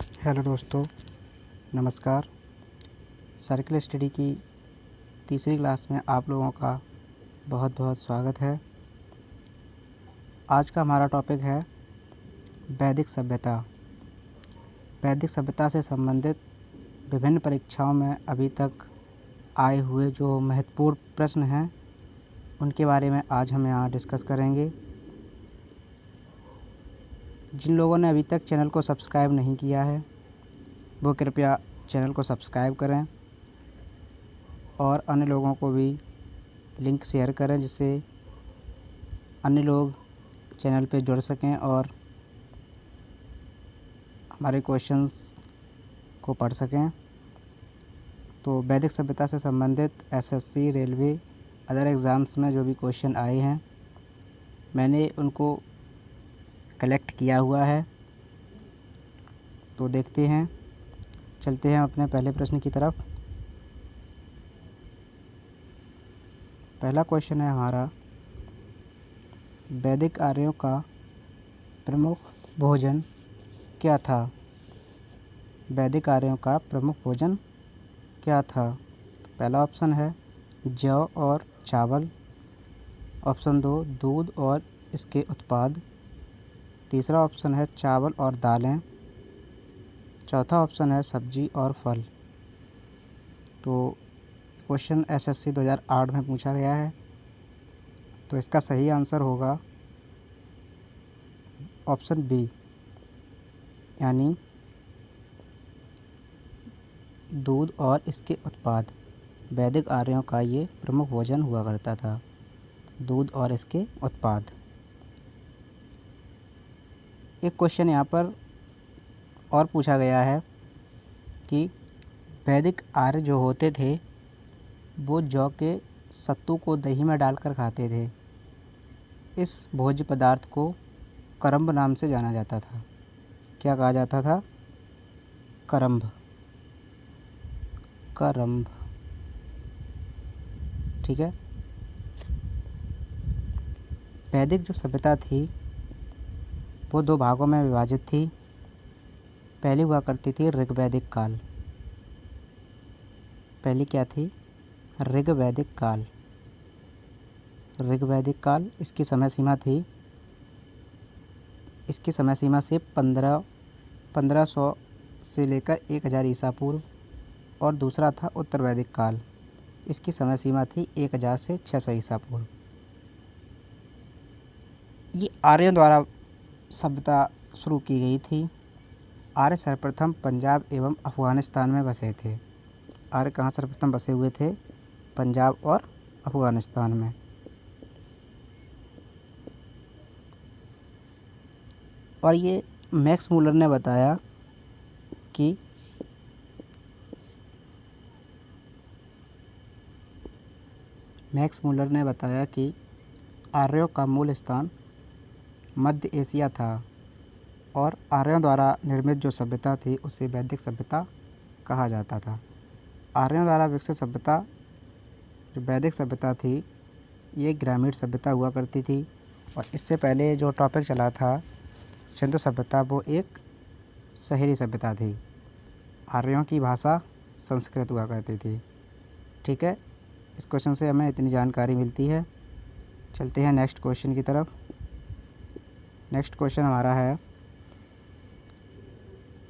Hello दोस्तों, नमस्कार। Circle study की तीसरी क्लास में आप लोगों का बहुत बहुत स्वागत है। आज का हमारा टॉपिक है वैदिक सभ्यता। वैदिक सभ्यता से संबंधित विभिन्न परीक्षाओं में अभी तक आए हुए जो महत्वपूर्ण प्रश्न हैं उनके बारे में आज हम यहाँ डिस्कस करेंगे। जिन लोगों ने अभी तक चैनल को सब्सक्राइब नहीं किया है वो कृपया चैनल को सब्सक्राइब करें और अन्य लोगों को भी लिंक शेयर करें जिससे अन्य लोग चैनल पे जुड़ सकें और हमारे क्वेश्चंस को पढ़ सकें। तो वैदिक सभ्यता से संबंधित एसएससी, रेलवे, अदर एग्ज़ाम्स में जो भी क्वेश्चन आए हैं मैंने उनको कलेक्ट किया हुआ है। तो देखते हैं, चलते हैं अपने पहले प्रश्न की तरफ। पहला क्वेश्चन है हमारा, वैदिक आर्यों का प्रमुख भोजन क्या था? वैदिक आर्यों का प्रमुख भोजन क्या था? पहला ऑप्शन है जौ और चावल। ऑप्शन 2 दूध और इसके उत्पाद। तीसरा ऑप्शन है चावल और दालें। चौथा ऑप्शन है सब्जी और फल। तो क्वेश्चन एसएससी 2008 में पूछा गया है, तो इसका सही आंसर होगा ऑप्शन बी, यानी दूध और इसके उत्पाद। वैदिक आर्यों का ये प्रमुख भोजन हुआ करता था, दूध और इसके उत्पाद। एक क्वेश्चन यहाँ पर और पूछा गया है कि वैदिक आर्य जो होते थे वो जौ के सत्तू को दही में डालकर खाते थे। इस भोज्य पदार्थ को करम्ब नाम से जाना जाता था। क्या कहा जाता था? करम्ब। करम्ब, ठीक है। वैदिक जो सभ्यता थी वो 2 भागों में विभाजित थी। पहली हुआ करती थी ऋग्वैदिक काल। पहली क्या थी? ऋग्वैदिक काल। ऋग्वैदिक काल, इसकी समय सीमा थी, इसकी समय सीमा से 1500 से लेकर 1000 ईसा पूर्व। और दूसरा था उत्तर वैदिक काल, इसकी समय सीमा थी 1000 से 600 ईसा पूर्व। ये आर्यों द्वारा सभ्यता शुरू की गई थी। आर्य सर्वप्रथम पंजाब एवं अफ़गानिस्तान में बसे थे। आर्य कहाँ सर्वप्रथम बसे हुए थे? पंजाब और अफ़गानिस्तान में। और ये मैक्स मूलर ने बताया कि आर्यों का मूल स्थान मध्य एशिया था और आर्यों द्वारा निर्मित जो सभ्यता थी उसे वैदिक सभ्यता कहा जाता था। आर्यों द्वारा विकसित सभ्यता, जो वैदिक सभ्यता थी, ये ग्रामीण सभ्यता हुआ करती थी। और इससे पहले जो टॉपिक चला था सिंधु सभ्यता, वो एक शहरी सभ्यता थी। आर्यों की भाषा संस्कृत हुआ करती थी, ठीक है। इस क्वेश्चन से हमें इतनी जानकारी मिलती है। चलते हैं नेक्स्ट क्वेश्चन की तरफ। नेक्स्ट क्वेश्चन हमारा है,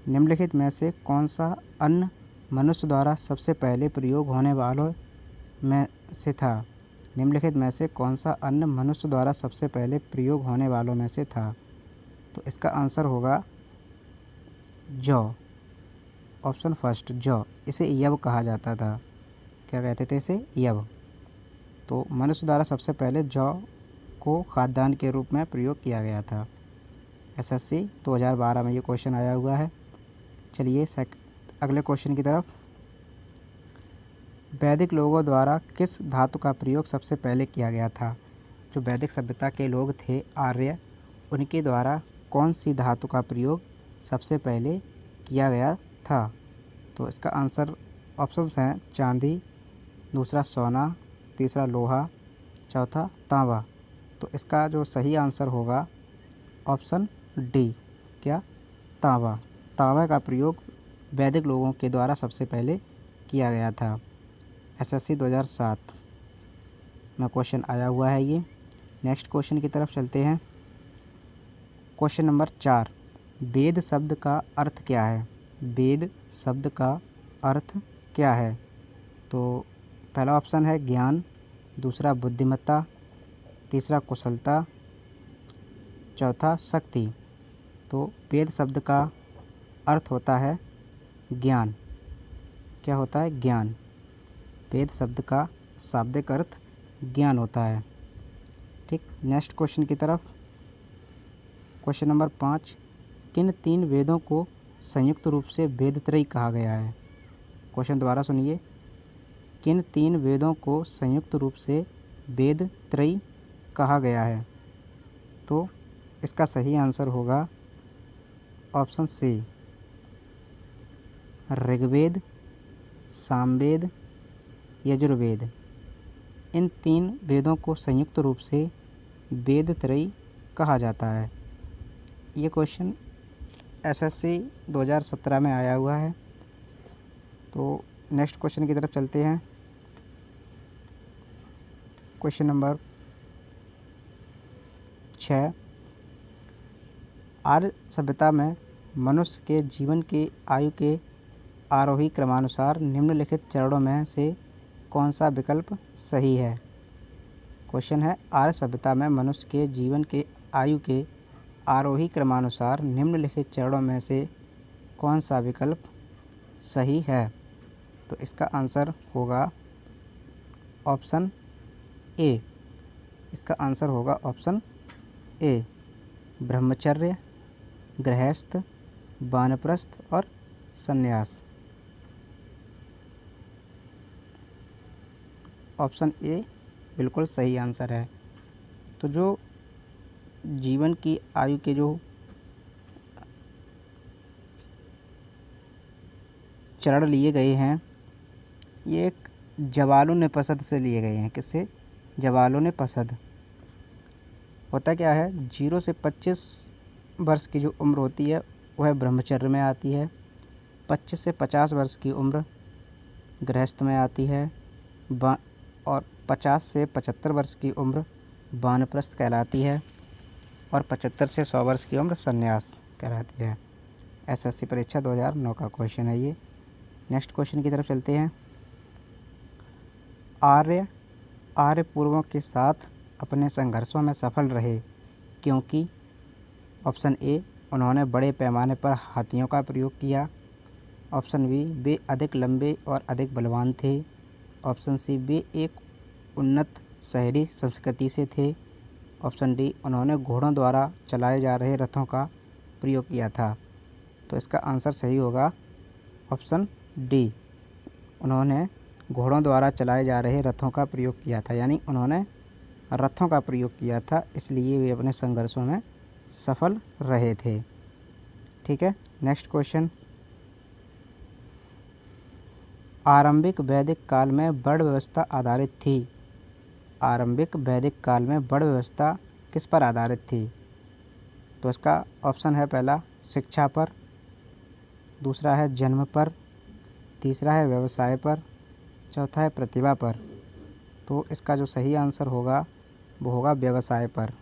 निम्नलिखित में से कौन सा अन्न मनुष्य द्वारा सबसे पहले प्रयोग होने वालों में से था? निम्नलिखित में से कौन सा अन्न मनुष्य द्वारा सबसे पहले प्रयोग होने वालों में से था? तो इसका आंसर होगा जौ। ऑप्शन फर्स्ट, जौ। इसे यव कहा जाता था। क्या कहते थे इसे? यव। तो मनुष्य द्वारा सबसे पहले जौ को खाद्यान्न के रूप में प्रयोग किया गया था। एसएससी 2012 में ये क्वेश्चन आया हुआ है। चलिए अगले क्वेश्चन की तरफ। वैदिक लोगों द्वारा किस धातु का प्रयोग सबसे पहले किया गया था? जो वैदिक सभ्यता के लोग थे आर्य, उनके द्वारा कौन सी धातु का प्रयोग सबसे पहले किया गया था? तो इसका आंसर, ऑप्शंस हैं चांदी, दूसरा सोना, तीसरा लोहा, चौथा तांबा। तो इसका जो सही आंसर होगा ऑप्शन डी, क्या? तांबा। तांबे का प्रयोग वैदिक लोगों के द्वारा सबसे पहले किया गया था। एसएससी 2007 में क्वेश्चन आया हुआ है ये। नेक्स्ट क्वेश्चन की तरफ चलते हैं। क्वेश्चन नंबर 4, वेद शब्द का अर्थ क्या है? वेद शब्द का अर्थ क्या है? तो पहला ऑप्शन है ज्ञान, दूसरा बुद्धिमत्ता, तीसरा कुशलता, चौथा शक्ति। तो वेद शब्द का अर्थ होता है ज्ञान। क्या होता है? ज्ञान। वेद शब्द का शाब्दिक अर्थ ज्ञान होता है। ठीक, नेक्स्ट क्वेश्चन की तरफ। क्वेश्चन नंबर 5, किन 3 वेदों को संयुक्त रूप से वेदत्रयी कहा गया है? क्वेश्चन दोबारा सुनिए। किन 3 वेदों को संयुक्त रूप से वेदत्रयी कहा गया है? तो इसका सही आंसर होगा ऑप्शन सी, ऋग्वेद, सामवेद, यजुर्वेद। इन 3 वेदों को संयुक्त रूप से वेदत्रयी कहा जाता है। ये क्वेश्चन एसएससी 2017 में आया हुआ है। तो नेक्स्ट क्वेश्चन की तरफ चलते हैं। क्वेश्चन नंबर 6, आर्य सभ्यता में मनुष्य के जीवन की आयु के आरोही क्रमानुसार निम्नलिखित चरणों में से कौन सा विकल्प सही है? क्वेश्चन है, आर्य सभ्यता में मनुष्य के जीवन के आयु के आरोही क्रमानुसार निम्नलिखित चरणों में से कौन सा विकल्प सही है? तो इसका आंसर होगा ऑप्शन ए। इसका आंसर होगा ऑप्शन ए, ब्रह्मचर्य, गृहस्थ, वानप्रस्थ और संन्यास। ऑप्शन ए बिल्कुल सही आंसर है। तो जो जीवन की आयु के जो चरण लिए गए हैं, ये एक जवालों-ने-पसद से लिए गए हैं। किससे? जवालों-ने-पसद। होता क्या है, 0 से 25 वर्ष की जो उम्र होती है वह ब्रह्मचर्य में आती है। 25 से 50 वर्ष की उम्र गृहस्थ में आती है। और 50 से 75 वर्ष की उम्र वानप्रस्थ कहलाती है। और 75 से 100 वर्ष की उम्र संन्यास कहलाती है। एसएससी परीक्षा 2009 का क्वेश्चन है ये। नेक्स्ट क्वेश्चन की तरफ चलते हैं। आर्य पूर्वों के साथ अपने संघर्षों में सफल रहे क्योंकि ऑप्शन ए, उन्होंने बड़े पैमाने पर हाथियों का प्रयोग किया। ऑप्शन बी, वे अधिक लंबे और अधिक बलवान थे। ऑप्शन सी, वे एक उन्नत शहरी संस्कृति से थे। ऑप्शन डी, उन्होंने घोड़ों द्वारा चलाए जा रहे रथों का प्रयोग किया था। तो इसका आंसर सही होगा ऑप्शन डी, उन्होंने घोड़ों द्वारा चलाए जा रहे रथों का प्रयोग किया था। यानी उन्होंने रथों का प्रयोग किया था, इसलिए वे अपने संघर्षों में सफल रहे थे। ठीक है, नेक्स्ट क्वेश्चन। आरंभिक वैदिक काल में वर्ण व्यवस्था आधारित थी। आरंभिक वैदिक काल में वर्ण व्यवस्था किस पर आधारित थी? तो इसका ऑप्शन है पहला शिक्षा पर, दूसरा है जन्म पर, तीसरा है व्यवसाय पर, चौथा है प्रतिभा पर। तो इसका जो सही आंसर होगा वो होगा व्यवसाय पर।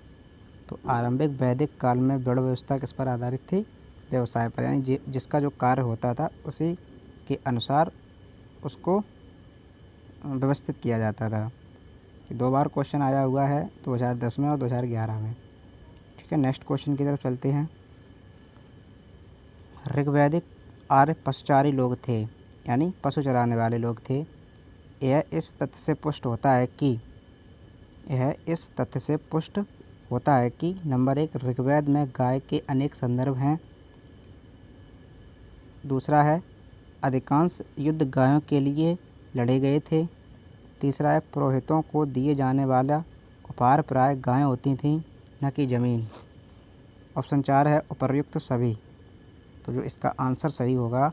तो आरंभिक वैदिक काल में वर्ण व्यवस्था किस पर आधारित थी? व्यवसाय पर। यानी जिसका जो कार्य होता था उसी के अनुसार उसको व्यवस्थित किया जाता था। 2 बार क्वेश्चन आया हुआ है, 2010 में और 2011 में। ठीक है, नेक्स्ट क्वेश्चन की तरफ चलते हैं। ऋग्वैदिक आर्य पशुचारी लोग थे, यानी पशु चराने वाले लोग थे। यह इस तथ्य से पुष्ट होता है कि नंबर 1, ऋग्वेद में गाय के अनेक संदर्भ हैं। दूसरा है, अधिकांश युद्ध गायों के लिए लड़े गए थे। तीसरा है, पुरोहितों को दिए जाने वाला उपहार प्राय गायें होती थीं, न कि ज़मीन। ऑप्शन 4 है, उपर्युक्त सभी। तो जो इसका आंसर सही होगा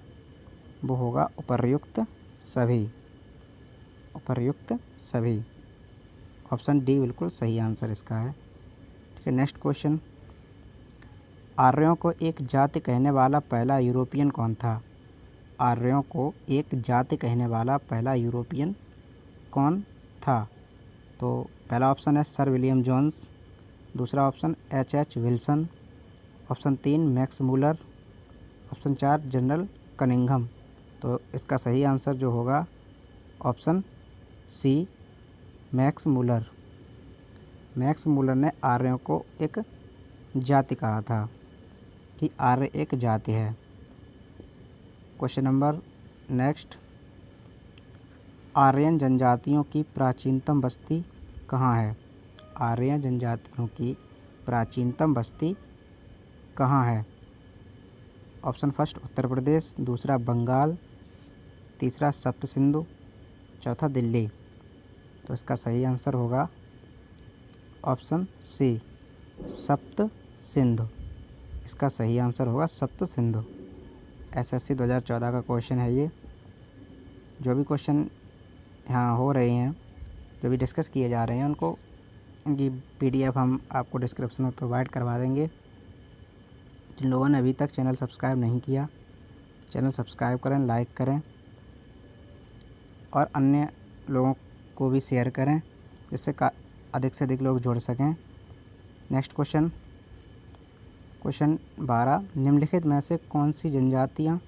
वो होगा उपर्युक्त सभी। उपर्युक्त सभी। ऑप्शन डी बिल्कुल सही आंसर इसका है। ठीक है, नेक्स्ट क्वेश्चन। आर्यों को एक जाति कहने वाला पहला यूरोपियन कौन था? आर्यों को एक जाति कहने वाला पहला यूरोपियन कौन था? तो पहला ऑप्शन है सर विलियम जोन्स, दूसरा option H Wilson, option 3 Max Muller, option 4 General Cunningham. तो इसका सही आंसर जो होगा option C Max Muller. Max Muller ने आर्यों को एक जाति कहा था कि आर्य एक जाति है। क्वेश्चन नंबर नेक्स्ट, आर्यन जनजातियों की प्राचीनतम बस्ती कहाँ है? आर्यन जनजातियों की प्राचीनतम बस्ती कहाँ है? ऑप्शन फर्स्ट उत्तर प्रदेश, दूसरा बंगाल, तीसरा सप्त सिंधु, चौथा दिल्ली। तो इसका सही आंसर होगा ऑप्शन सी सप्त सिंधु। इसका सही आंसर होगा सप्त सिंधु। एसएससी 2014 का क्वेश्चन है ये। जो भी क्वेश्चन यहाँ हो रहे हैं, जो भी डिस्कस किए जा रहे हैं, उनको इनकी पीडीएफ हम आपको डिस्क्रिप्शन में प्रोवाइड करवा देंगे। जिन लोगों ने अभी तक चैनल सब्सक्राइब नहीं किया, चैनल सब्सक्राइब करें, लाइक करें और अन्य लोगों को भी शेयर करें, जिससे अधिक से अधिक लोग जुड़ सकें। नेक्स्ट क्वेश्चन, क्वेश्चन 12, निम्नलिखित में से कौन सी जनजातियाँ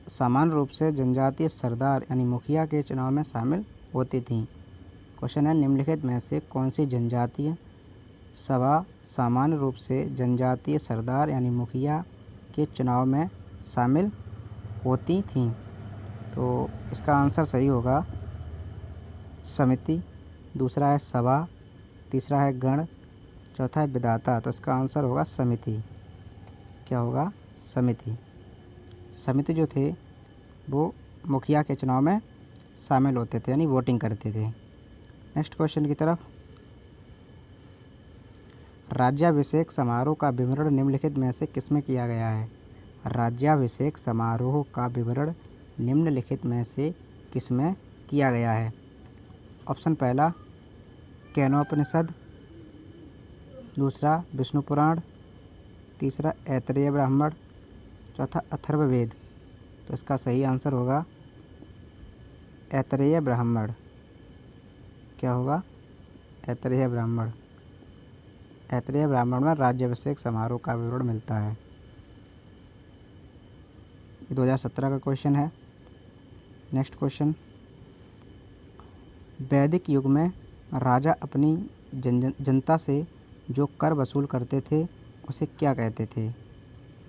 सामान्य रूप से जनजातीय सरदार यानी मुखिया के चुनाव में शामिल होती थीं? क्वेश्चन है, निम्नलिखित में से कौन सी जनजातीय सामान्य रूप से जनजातीय सरदार यानी मुखिया के चुनाव में शामिल होती थीं? तो इसका आंसर सही होगा समिति, दूसरा है सभा, तीसरा है गण, चौथा है विधाता। तो इसका आंसर होगा समिति। क्या होगा? समिति। समिति जो थे वो मुखिया के चुनाव में शामिल होते थे, यानी वोटिंग करते थे। नेक्स्ट क्वेश्चन की तरफ, राज्याभिषेक समारोह का विवरण निम्नलिखित में से किसमें किया गया है? राज्याभिषेक समारोह का विवरण निम्नलिखित में से किसमें किया गया है? ऑप्शन पहला केनोपनिषद, दूसरा विष्णु पुराण, तीसरा ऐतरेय ब्राह्मण, चौथा अथर्ववेद। तो इसका सही आंसर होगा ऐतरेय ब्राह्मण। क्या होगा? ऐतरेय ब्राह्मण। ऐतरेय ब्राह्मण में राज्याभिषेक समारोह का विवरण मिलता है। ये 2017 का क्वेश्चन है। नेक्स्ट क्वेश्चन, वैदिक युग में राजा अपनी जनता से जो कर वसूल करते थे उसे क्या कहते थे?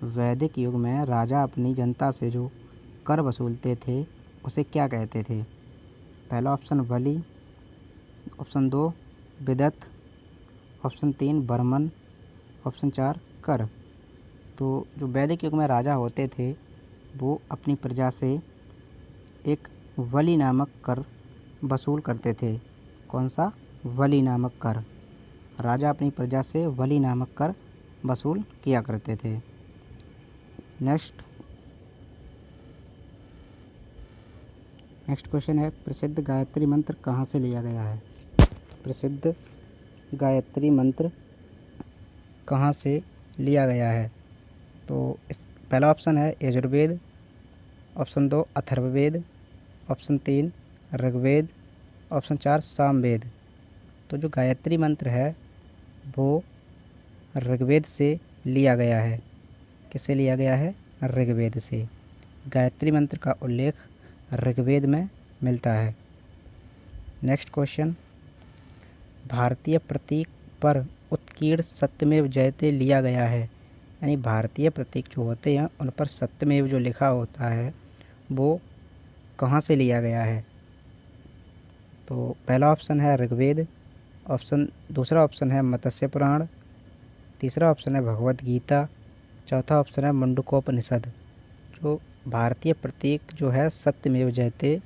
वैदिक युग में राजा अपनी जनता से जो कर वसूलते थे उसे क्या कहते थे? पहला ऑप्शन बलि, ऑप्शन 2 विदत, ऑप्शन 3 बर्मन, ऑप्शन 4 कर। तो जो वैदिक युग में राजा होते थे वो अपनी प्रजा से एक वली नामक कर वसूल करते थे। कौन सा? वली नामक कर। राजा अपनी प्रजा से वली नामक कर वसूल किया करते थे। नेक्स्ट क्वेश्चन है, प्रसिद्ध गायत्री मंत्र कहाँ से लिया गया है? प्रसिद्ध गायत्री मंत्र कहाँ से लिया गया है? तो पहला ऑप्शन है Yajurveda, option 2 Atharvaveda, option 3 Rigveda, option 4 Samaveda. तो जो गायत्री मंत्र है वो ऋग्वेद से लिया गया है। किससे लिया गया है? ऋग्वेद से। गायत्री मंत्र का उल्लेख ऋग्वेद में मिलता है। नेक्स्ट क्वेश्चन, भारतीय प्रतीक पर उत्कीर्ण सत्यमेव जयते लिया गया है, यानी भारतीय प्रतीक जो होते हैं उन पर सत्यमेव जो लिखा होता है वो कहाँ से लिया गया है? तो पहला ऑप्शन है ऋग्वेद, दूसरा ऑप्शन है मत्स्य पुराण, तीसरा ऑप्शन है भगवत गीता, चौथा ऑप्शन है मुंडकोपनिषद। जो भारतीय प्रतीक जो है सत्यमेव जयते,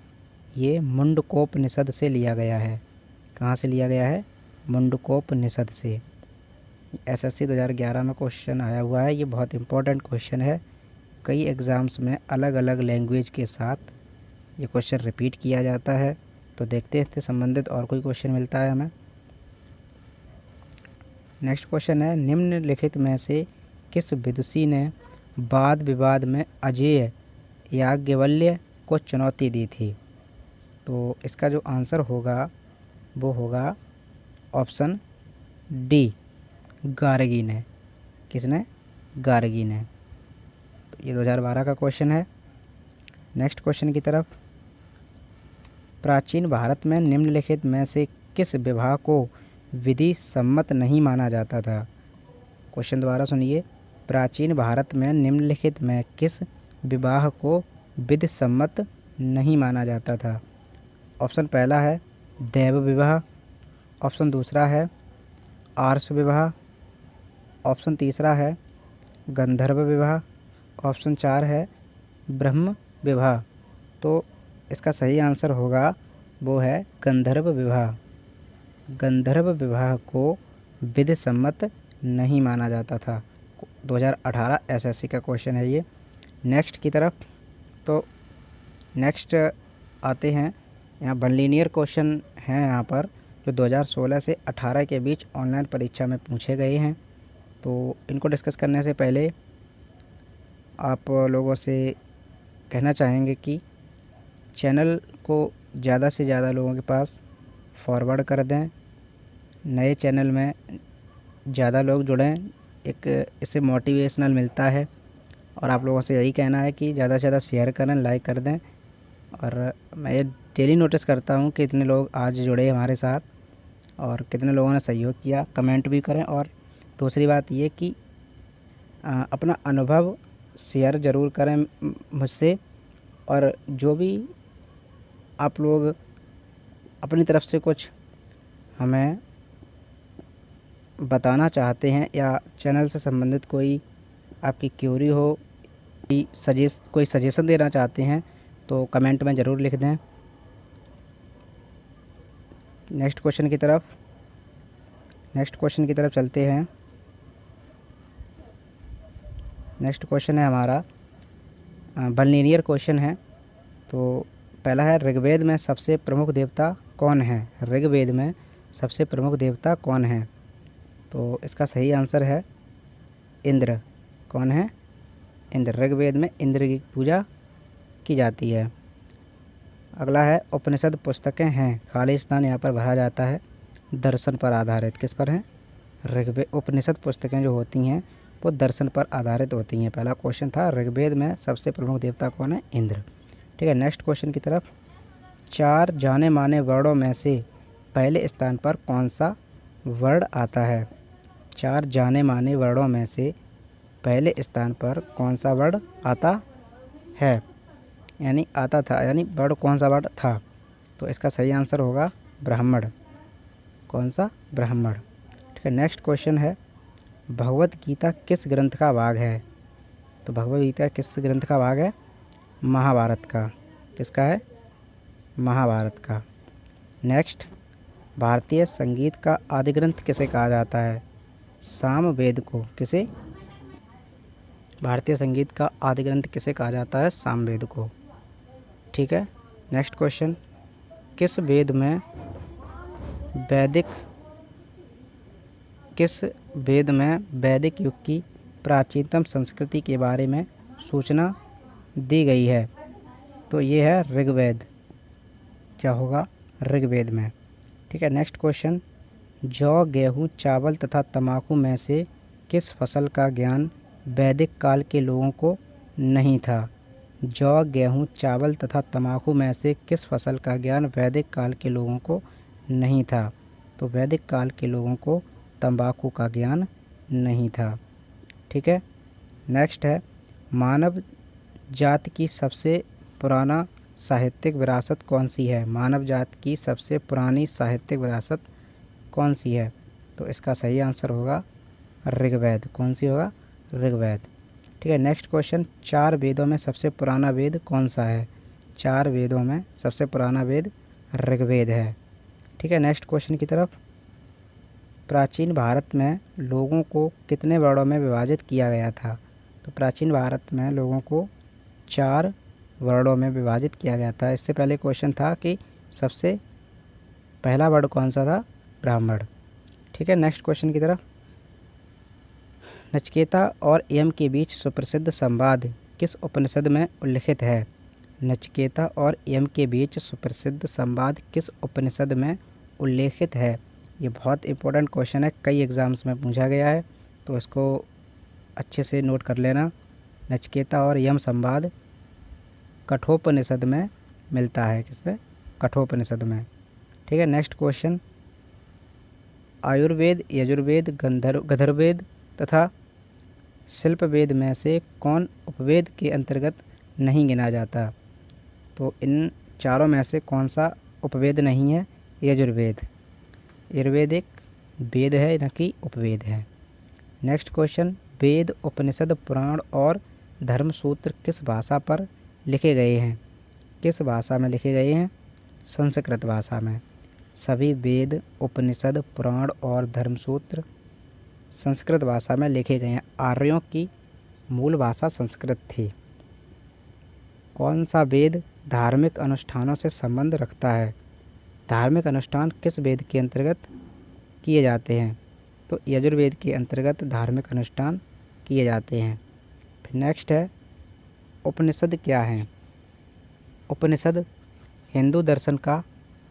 ये मुंडकोपनिषद से लिया गया है। कहाँ से लिया गया है? मुंडकोपनिषद से। एसएससी 2011 में क्वेश्चन आया हुआ है। ये बहुत इंपॉर्टेंट क्वेश्चन है। कई एग्ज़ाम्स में अलग अलग लैंग्वेज के साथ ये क्वेश्चन रिपीट किया जाता है। तो देखते हैं इससे संबंधित और कोई क्वेश्चन मिलता है हमें। नेक्स्ट क्वेश्चन है, निम्नलिखित में से किस विदुषी ने वाद विवाद में अजेय याज्ञवल्क्य को चुनौती दी थी? तो इसका जो आंसर होगा वो होगा ऑप्शन डी, गार्गी ने। किसने? गार्गी ने। तो ये 2012 का क्वेश्चन है। नेक्स्ट क्वेश्चन की तरफ। प्राचीन भारत में निम्नलिखित में से किस विवाह को विधि सम्मत नहीं माना जाता था? क्वेश्चन दोबारा सुनिए। प्राचीन भारत में निम्नलिखित में किस विवाह को विधि सम्मत नहीं माना जाता था? ऑप्शन पहला है दैव विवाह, ऑप्शन दूसरा है आर्ष विवाह, ऑप्शन तीसरा है गंधर्व विवाह, ऑप्शन 4 है ब्रह्म विवाह। तो इसका सही आंसर होगा वो है गंधर्व विवाह। गंधर्व विवाह को विधि सम्मत नहीं माना जाता था। 2018 एसएससी का क्वेश्चन है ये। नेक्स्ट की तरफ। तो नेक्स्ट आते हैं, यहाँ लीनियर क्वेश्चन हैं यहाँ पर जो 2016 से 18 के बीच ऑनलाइन परीक्षा में पूछे गए हैं। तो इनको डिस्कस करने से पहले आप लोगों से कहना चाहेंगे कि चैनल को ज़्यादा से ज़्यादा लोगों के पास फॉरवर्ड कर दें। नए चैनल में ज़्यादा लोग जुड़ें, एक इससे मोटिवेशनल मिलता है। और आप लोगों से यही कहना है कि ज़्यादा से ज़्यादा शेयर करें, लाइक कर दें। और मैं ये डेली नोटिस करता हूँ कि इतने लोग आज जुड़े हमारे साथ और कितने लोगों ने सहयोग किया। कमेंट भी करें। और दूसरी बात ये कि अपना अनुभव शेयर ज़रूर करें मुझसे। और जो भी आप लोग अपनी तरफ से कुछ हमें बताना चाहते हैं या चैनल से संबंधित कोई आपकी क्यूरी हो, कोई सजेशन देना चाहते हैं तो कमेंट में ज़रूर लिख दें। नेक्स्ट क्वेश्चन की तरफ चलते हैं। नेक्स्ट क्वेश्चन है हमारा लीनियर क्वेश्चन है। तो पहला है ऋग्वेद में सबसे प्रमुख देवता कौन है? ऋग्वेद में सबसे प्रमुख देवता कौन है? तो इसका सही आंसर है इंद्र। कौन है? इंद्र। ऋग्वेद में इंद्र की पूजा की जाती है। अगला है उपनिषद पुस्तकें हैं, खाली स्थान यहाँ पर भरा जाता है दर्शन पर आधारित। किस पर है? ऋग्वेद। उपनिषद पुस्तकें जो होती हैं वो दर्शन पर आधारित होती हैं। पहला क्वेश्चन था ऋग्वेद में सबसे प्रमुख देवता कौन है? इंद्र। ठीक है। नेक्स्ट क्वेश्चन की तरफ। 4 जाने माने वर्णों में से पहले स्थान पर कौन सा वर्ण आता है? 4 जाने माने वर्णों में से पहले स्थान पर कौन सा वर्ण आता है? यानी आता था, यानी वर्ण कौन सा वर्ण था? तो इसका सही आंसर होगा ब्राह्मण। कौन सा? ब्राह्मण। ठीक है। नेक्स्ट क्वेश्चन है भगवत गीता किस ग्रंथ का भाग है? तो भगवत गीता किस ग्रंथ का भाग है? महाभारत का। किसका है? महाभारत का। नेक्स्ट, भारतीय संगीत का आदि ग्रंथ किसे कहा जाता है? सामवेद को। किसे? भारतीय संगीत का आदि ग्रंथ किसे कहा जाता है? सामवेद को। ठीक है। नेक्स्ट क्वेश्चन, किस वेद में वैदिक युग की प्राचीनतम संस्कृति के बारे में सूचना दी गई है? तो ये है ऋग्वेद। क्या होगा? ऋग्वेद में। ठीक है। नेक्स्ट क्वेश्चन, जौ, गेहूँ, चावल तथा तंबाकू में से किस फसल का ज्ञान वैदिक काल के लोगों को नहीं था? जौ, गेहूँ, चावल तथा तंबाकू में से किस फसल का ज्ञान वैदिक काल के लोगों को नहीं था? तो वैदिक काल के लोगों को तंबाकू का ज्ञान नहीं था। ठीक है। नेक्स्ट है मानव जाति की सबसे पुराना साहित्यिक विरासत कौन सी है? मानव जाति की सबसे पुरानी साहित्यिक विरासत कौन सी है? तो इसका सही आंसर होगा ऋग्वेद। कौन सी होगा? ऋग्वेद। ठीक है। नेक्स्ट क्वेश्चन, 4 वेदों में सबसे पुराना वेद कौन सा है? 4 वेदों में सबसे पुराना वेद ऋग्वेद है। ठीक है। नेक्स्ट क्वेश्चन की तरफ। प्राचीन भारत में लोगों को कितने वर्णों में विभाजित किया गया था? तो प्राचीन भारत में लोगों को 4 वर्णों में विभाजित किया गया था। इससे पहले क्वेश्चन था कि सबसे पहला वर्ण कौन सा था? ब्राह्मण। ठीक है। नेक्स्ट क्वेश्चन की तरफ। नचिकेता और यम के बीच सुप्रसिद्ध संवाद किस उपनिषद में उल्लिखित है? नचिकेता और यम के बीच सुप्रसिद्ध संवाद किस उपनिषद में उल्लेखित है? ये बहुत इंपॉर्टेंट क्वेश्चन है, कई एग्ज़ाम्स में पूछा गया है, तो इसको अच्छे से नोट कर लेना। नचिकेता और यम संवाद कठोपनिषद में मिलता है। किसमें? कठोपनिषद में। ठीक है, नेक्स्ट क्वेश्चन। आयुर्वेद, यजुर्वेद, गंधर्ववेद तथा शिल्पवेद में से कौन उपवेद के अंतर्गत नहीं गिना जाता? तो इन चारों में से कौन सा उपवेद नहीं है? यजुर्वेद। यजुर्वेद एक वेद है, न कि उपवेद है। Next question. वेद, उपनिषद, पुराण और धर्मसूत्र किस भाषा पर लिखे गए हैं? किस भाषा में लिखे गए हैं? संस्कृत भाषा में। सभी वेद, उपनिषद, पुराण और धर्मसूत्र संस्कृत भाषा में लिखे गए हैं। आर्यों की मूल भाषा संस्कृत थी। कौन सा वेद धार्मिक अनुष्ठानों से संबंध रखता है? धार्मिक अनुष्ठान किस वेद के अंतर्गत किए जाते हैं? तो यजुर्वेद के अंतर्गत धार्मिक अनुष्ठान किए जाते हैं। फिर नेक्स्ट है, उपनिषद क्या हैं? उपनिषद हिंदू दर्शन का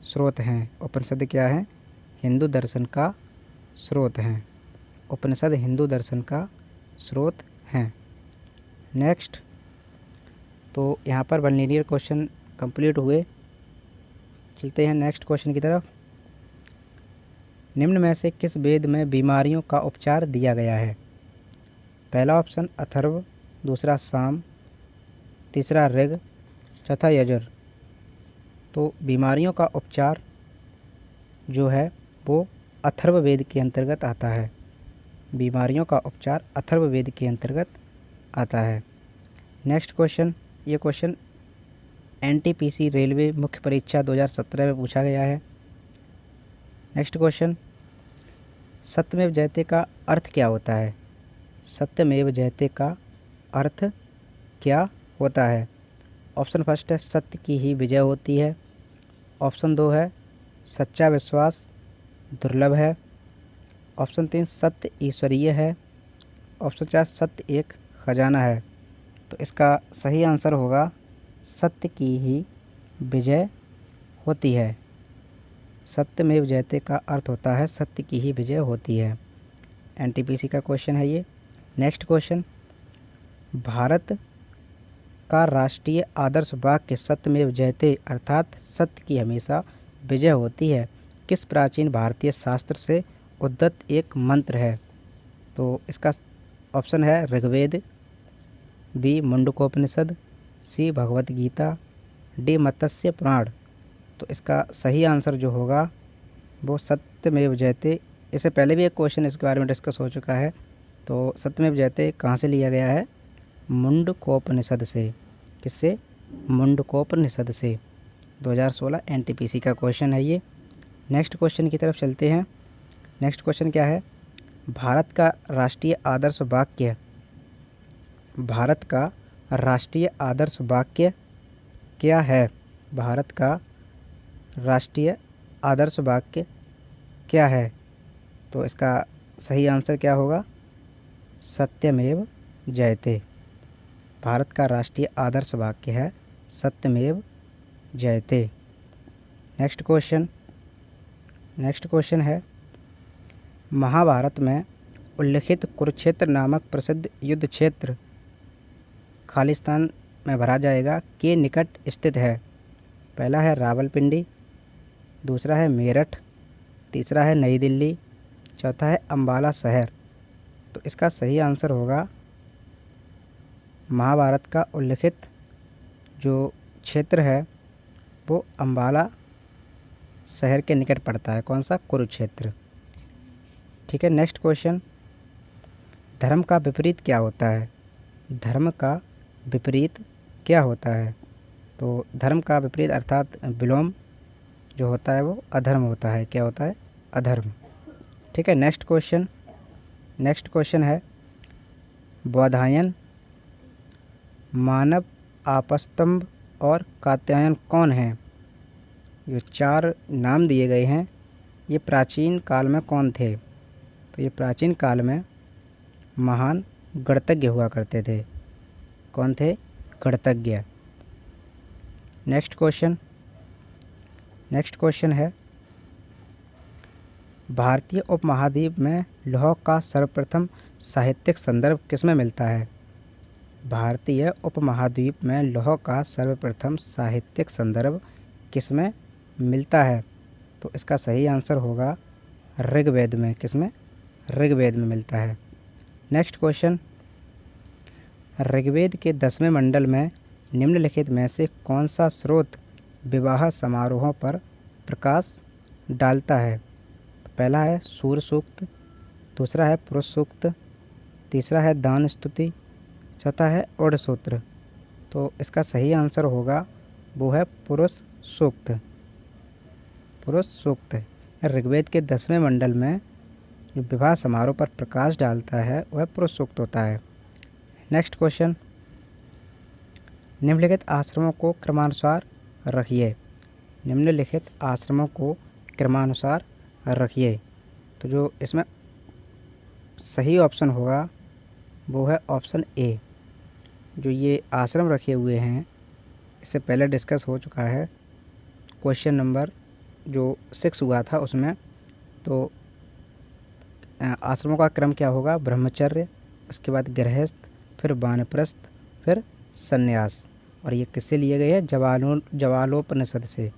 स्रोत हैं। उपनिषद क्या है? हिंदू दर्शन का स्रोत हैं। उपनिषद हिंदू दर्शन का स्रोत हैं। नेक्स्ट, तो यहाँ पर 1 लीनियर क्वेश्चन कंप्लीट हुए। चलते हैं नेक्स्ट क्वेश्चन की तरफ। निम्न में से किस वेद में बीमारियों का उपचार दिया गया है? पहला ऑप्शन अथर्व, दूसरा साम, तीसरा ऋग, चौथा यजुर। तो बीमारियों का उपचार जो है वो अथर्व वेद के अंतर्गत आता है। बीमारियों का उपचार अथर्व वेद के अंतर्गत आता है। नेक्स्ट क्वेश्चन, ये क्वेश्चन एनटीपीसी रेलवे मुख्य परीक्षा 2017 में पूछा गया है। नेक्स्ट क्वेश्चन, सत्यमेव जयते का अर्थ क्या होता है? सत्यमेव जयते का अर्थ क्या होता है? ऑप्शन फर्स्ट है सत्य की ही विजय होती है। ऑप्शन 2 है सच्चा विश्वास दुर्लभ है। ऑप्शन 3 सत्य ईश्वरीय है। ऑप्शन 4 सत्य एक खजाना है। तो इसका सही आंसर होगा सत्य की ही विजय होती है। सत्यमेव जयते का अर्थ होता है सत्य की ही विजय होती है। एनटीपीसी का क्वेश्चन है ये। नेक्स्ट क्वेश्चन, भारत का राष्ट्रीय आदर्श वाक्य सत्यमेव जयते अर्थात सत्य की हमेशा विजय होती है किस प्राचीन भारतीय शास्त्र से उद्धत एक मंत्र है? तो इसका ऑप्शन है ऋग्वेद, बी मुंडकोपनिषद, सी भगवत गीता, डी मत्स्य पुराण। तो इसका सही आंसर जो होगा वो सत्यमेव जयते। इससे पहले भी एक क्वेश्चन इसके बारे में डिस्कस हो चुका है। तो सत्यमेव जयते कहाँ से लिया गया है? मुंडकोपनिषद से। किससे? मुंडकोपनिषद से। 2016 एनटीपीसी का क्वेश्चन है ये। नेक्स्ट क्वेश्चन की तरफ चलते हैं। नेक्स्ट क्वेश्चन क्या है? भारत का राष्ट्रीय आदर्श वाक्य, भारत का राष्ट्रीय आदर्श वाक्य क्या है? भारत का राष्ट्रीय आदर्श वाक्य क्या है? तो इसका सही आंसर क्या होगा? सत्यमेव जयते। भारत का राष्ट्रीय आदर्श वाक्य है सत्यमेव जयते। नेक्स्ट क्वेश्चन है, महाभारत में उल्लिखित कुरुक्षेत्र नामक प्रसिद्ध युद्ध क्षेत्र खालिस्तान में भरा जाएगा के निकट स्थित है? पहला है रावलपिंडी, दूसरा है मेरठ, तीसरा है नई दिल्ली, चौथा है अम्बाला शहर। तो इसका सही आंसर होगा महाभारत का उल्लिखित जो क्षेत्र है वो अम्बाला शहर के निकट पड़ता है। कौन सा? कुरुक्षेत्र। ठीक है, नेक्स्ट क्वेश्चन, धर्म का विपरीत क्या होता है? धर्म का विपरीत क्या होता है? तो धर्म का विपरीत अर्थात विलोम जो होता है वो अधर्म होता है। क्या होता है? अधर्म। ठीक है, नेक्स्ट क्वेश्चन है, बौधायन, मानव, आपस्तंभ और कात्यायन कौन हैं? ये 4 नाम दिए गए हैं, ये प्राचीन काल में कौन थे? तो ये प्राचीन काल में महान गणतज्ञ हुआ करते थे। कौन थे? गणतज्ञ। नेक्स्ट क्वेश्चन है, भारतीय उपमहाद्वीप में लौह का सर्वप्रथम साहित्यिक संदर्भ किसमें मिलता है? भारतीय उपमहाद्वीप में लौह का सर्वप्रथम साहित्यिक संदर्भ किसमें मिलता है? तो इसका सही आंसर होगा ऋग्वेद में। किसमें? ऋग्वेद में मिलता है। नेक्स्ट क्वेश्चन, ऋग्वेद के 10वें मंडल में निम्नलिखित में से कौन सा स्रोत विवाह समारोहों पर प्रकाश डालता है? तो पहला है सूर्य सूक्त, दूसरा है पुरुष सूक्त, तीसरा है दान स्तुति, चौथा है ओड सूत्र। तो इसका सही आंसर होगा वो है पुरुष सूक्त। पुरुष सूक्त ऋग्वेद के 10वें मंडल में जो विवाह समारोह पर प्रकाश डालता है वह पुरुष सूक्त होता है। नेक्स्ट क्वेश्चन, निम्नलिखित आश्रमों को क्रमानुसार रखिए। निम्नलिखित आश्रमों को क्रमानुसार रखिए। तो जो इसमें सही ऑप्शन होगा वो है ऑप्शन ए। जो ये आश्रम रखे हुए हैं इससे पहले डिस्कस हो चुका है, क्वेश्चन नंबर जो 6 हुआ था उसमें। तो आश्रमों का क्रम क्या होगा? ब्रह्मचर्य, उसके बाद गृहस्थ, फिर वानप्रस्थ, फिर संन्यास। और ये किससे लिए गए हैं? जवालोपनिषद से।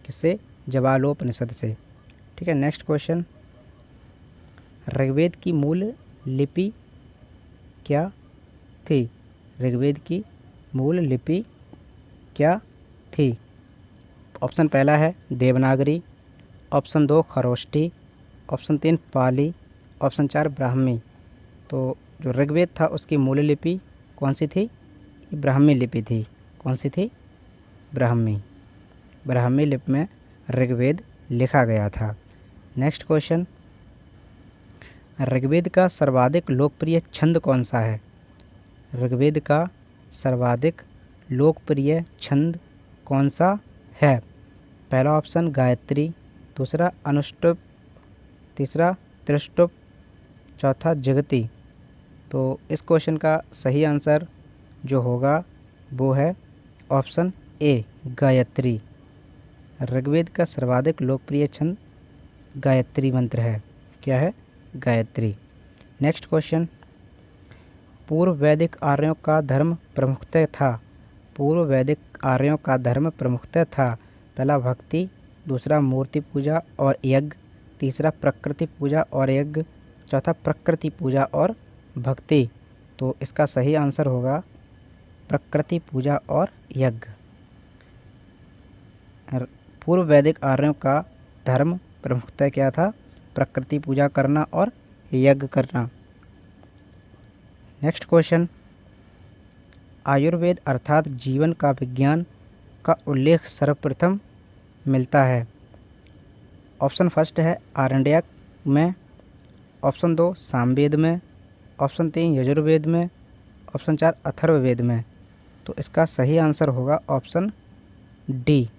किससे? जवालोपनिषद से। ठीक है। नेक्स्ट क्वेश्चन, ऋग्वेद की मूल लिपि क्या थी? ऋग्वेद की मूल लिपि क्या थी? ऑप्शन पहला है देवनागरी, ऑप्शन 2 खरोष्ठी, ऑप्शन 3 पाली, ऑप्शन 4 ब्राह्मी। तो जो ऋग्वेद था उसकी मूल लिपि कौन सी थी? ब्राह्मी लिपि थी। कौन सी थी? ब्राह्मी। ब्राह्मी लिपि में ऋग्वेद लिखा गया था। नेक्स्ट क्वेश्चन, ऋग्वेद का सर्वाधिक लोकप्रिय छंद कौन सा है? ऋग्वेद का सर्वाधिक लोकप्रिय छंद कौन सा है? पहला ऑप्शन गायत्री, दूसरा अनुष्टुप, तीसरा त्रिष्टुप, चौथा जगती। तो इस क्वेश्चन का सही आंसर जो होगा वो है ऑप्शन ए गायत्री। ऋग्वेद का सर्वाधिक लोकप्रिय छंद गायत्री मंत्र है। क्या है? गायत्री। नेक्स्ट क्वेश्चन, पूर्व वैदिक आर्यों का धर्म प्रमुखतः था। पूर्व वैदिक आर्यों का धर्म प्रमुखतः था। पहला भक्ति, दूसरा मूर्ति पूजा और यज्ञ, तीसरा प्रकृति पूजा और यज्ञ, चौथा प्रकृति पूजा और भक्ति। तो इसका सही आंसर होगा प्रकृति पूजा और यज्ञ। पूर्व वैदिक आर्यों का धर्म प्रमुखतः क्या था? प्रकृति पूजा करना और यज्ञ करना। नेक्स्ट क्वेश्चन, आयुर्वेद अर्थात जीवन का विज्ञान का उल्लेख सर्वप्रथम मिलता है। ऑप्शन फर्स्ट है आरण्यक में, ऑप्शन 2 सामवेद में, ऑप्शन 3 यजुर्वेद में, ऑप्शन 4 अथर्ववेद में। तो इसका सही आंसर होगा ऑप्शन डी।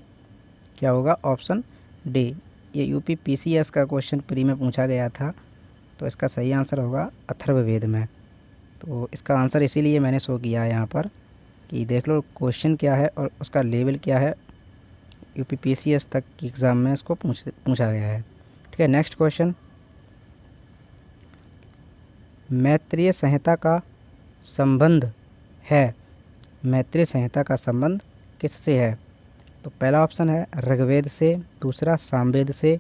क्या होगा? Option D. ये यूपी पीसीएस का क्वेश्चन प्री में पूछा गया था। तो इसका सही आंसर होगा अथर्ववेद में। तो इसका आंसर इसीलिए मैंने शो किया है यहाँ पर कि देख लो क्वेश्चन क्या है और उसका लेवल क्या है। यूपी पीसीएस तक की एग्ज़ाम में इसको पूछा गया है। ठीक है। नेक्स्ट क्वेश्चन, मैत्रेय संहिता का संबंध है। मैत्रेय संहिता का संबंध किससे है? तो पहला ऑप्शन है ऋग्वेद से, दूसरा सामवेद से,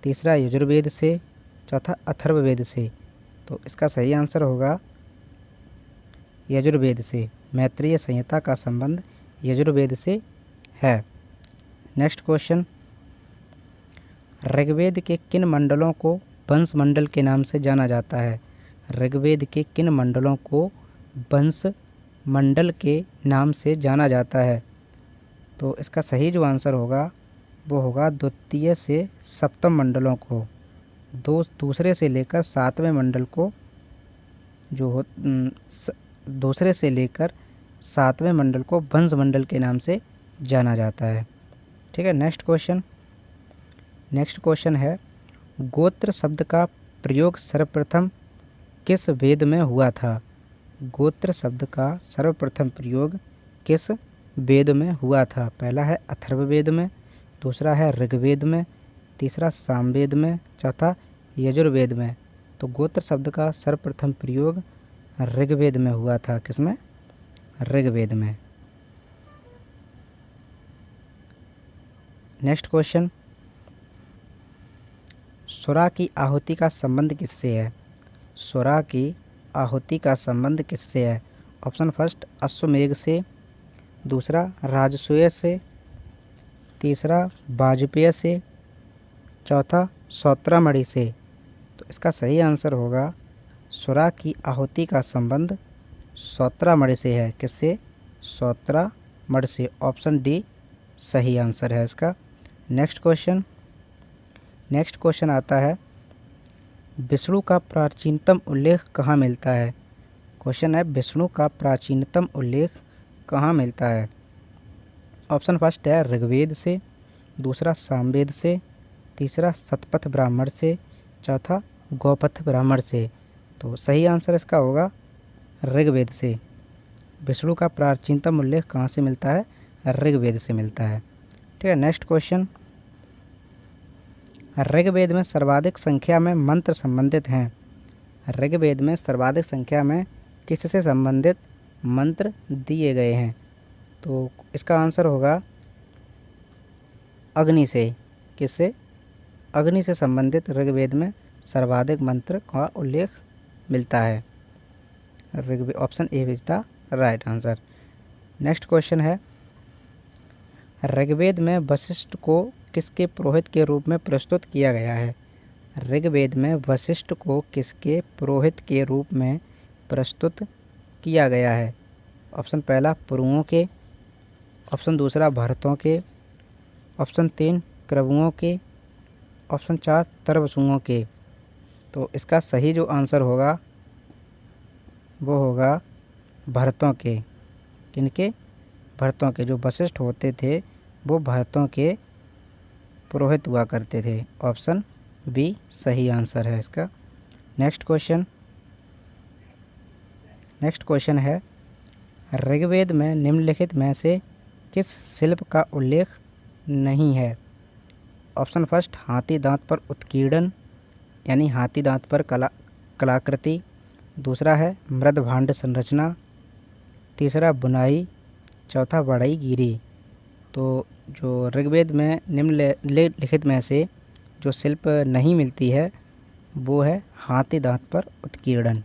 तीसरा यजुर्वेद से, चौथा अथर्ववेद से। तो इसका सही आंसर होगा यजुर्वेद से। मैत्रेय संहिता का संबंध यजुर्वेद से है। नेक्स्ट क्वेश्चन, ऋग्वेद के किन मंडलों को वंश मंडल के नाम से जाना जाता है? ऋग्वेद के किन मंडलों को वंश मंडल के नाम से जाना जाता है? तो इसका सही जो आंसर होगा वो होगा द्वितीय से सप्तम मंडलों को, दूसरे से लेकर सातवें मंडल को दूसरे से लेकर सातवें मंडल को वंश मंडल के नाम से जाना जाता है। ठीक है। नेक्स्ट क्वेश्चन है, गोत्र शब्द का प्रयोग सर्वप्रथम किस वेद में हुआ था? गोत्र शब्द का सर्वप्रथम प्रयोग किस वेद में हुआ था? पहला है अथर्ववेद में, दूसरा है ऋग्वेद में, तीसरा सामवेद में, चौथा यजुर्वेद में। तो गोत्र शब्द का सर्वप्रथम प्रयोग ऋग्वेद में हुआ था। किसमें? ऋग्वेद में। नेक्स्ट क्वेश्चन, सुरा की आहुति का संबंध किससे है? सुरा की आहुति का संबंध किससे है? ऑप्शन फर्स्ट अश्वमेध से, दूसरा राजसूय से, तीसरा वाजपेय से, चौथा सौत्रामणि से। तो इसका सही आंसर होगा सुरा की आहुति का संबंध सौत्रामणि से है। किससे? सौत्रामणि से। ऑप्शन डी सही आंसर है इसका। नेक्स्ट क्वेश्चन आता है, विष्णु का प्राचीनतम उल्लेख कहाँ मिलता है? क्वेश्चन है, विष्णु का प्राचीनतम उल्लेख कहाँ मिलता है? ऑप्शन फर्स्ट है ऋग्वेद से, दूसरा सामवेद से, तीसरा शतपथ ब्राह्मण से, चौथा गौपथ ब्राह्मण से। तो सही आंसर इसका होगा ऋग्वेद से। विष्णु का प्राचीनतम उल्लेख कहाँ से मिलता है? ऋग्वेद से मिलता है। ठीक है। नेक्स्ट क्वेश्चन, ऋग्वेद में सर्वाधिक संख्या में मंत्र संबंधित हैं। ऋग्वेद में सर्वाधिक संख्या में किससे संबंधित मंत्र दिए गए हैं? तो इसका आंसर होगा अग्नि से। किससे? अग्नि से संबंधित ऋग्वेद में सर्वाधिक मंत्र का उल्लेख मिलता है। Rigveda, option A is the right answer. Next question है, ऋग्वेद में वशिष्ठ को किसके पुरोहित के रूप में प्रस्तुत किया गया है? ऋग्वेद में वशिष्ठ को किसके पुरोहित के रूप में प्रस्तुत किया गया है? ऑप्शन पहला पुरुओं के, ऑप्शन दूसरा भरतों के, ऑप्शन तीन क्रवुओं के, ऑप्शन चार तरवसुओं के। तो इसका सही जो आंसर होगा वो होगा भरतों के। किनके? भरतों के। जो वशिष्ठ होते थे वो भरतों के पुरोहित हुआ करते थे। ऑप्शन बी सही आंसर है इसका। नेक्स्ट क्वेश्चन है, ऋग्वेद में निम्नलिखित में से किस शिल्प का उल्लेख नहीं है? ऑप्शन फर्स्ट हाथी दांत पर उत्कीर्णन, यानी हाथी दांत पर कलाकृति, दूसरा है मृदभांड संरचना, तीसरा बुनाई, चौथा बढ़ईगिरी। तो जो ऋग्वेद में निम्नलिखित में से जो शिल्प नहीं मिलती है वो है हाथी दांत पर उत्कीर्णन।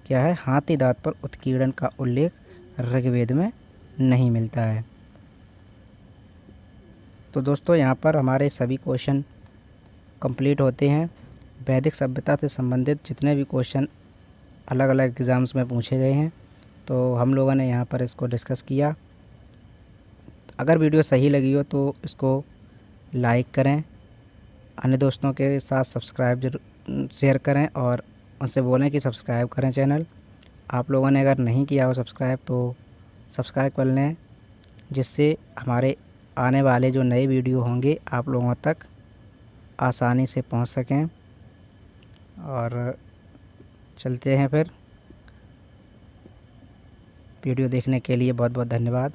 क्या है? हाथी दांत पर उत्कीर्णन का उल्लेख ऋग्वेद में नहीं मिलता है। तो दोस्तों यहाँ पर हमारे सभी क्वेश्चन कंप्लीट होते हैं। वैदिक सभ्यता से संबंधित जितने भी क्वेश्चन अलग अलग एग्ज़ाम्स में पूछे गए हैं तो हम लोगों ने यहाँ पर इसको डिस्कस किया। अगर वीडियो सही लगी हो तो इसको लाइक करें, अन्य दोस्तों के साथ सब्सक्राइब शेयर करें और उनसे बोलें कि सब्सक्राइब करें चैनल। आप लोगों ने अगर नहीं किया हो सब्सक्राइब तो सब्सक्राइब कर लें, जिससे हमारे आने वाले जो नए वीडियो होंगे आप लोगों तक आसानी से पहुंच सकें। और चलते हैं फिर। वीडियो देखने के लिए बहुत बहुत धन्यवाद।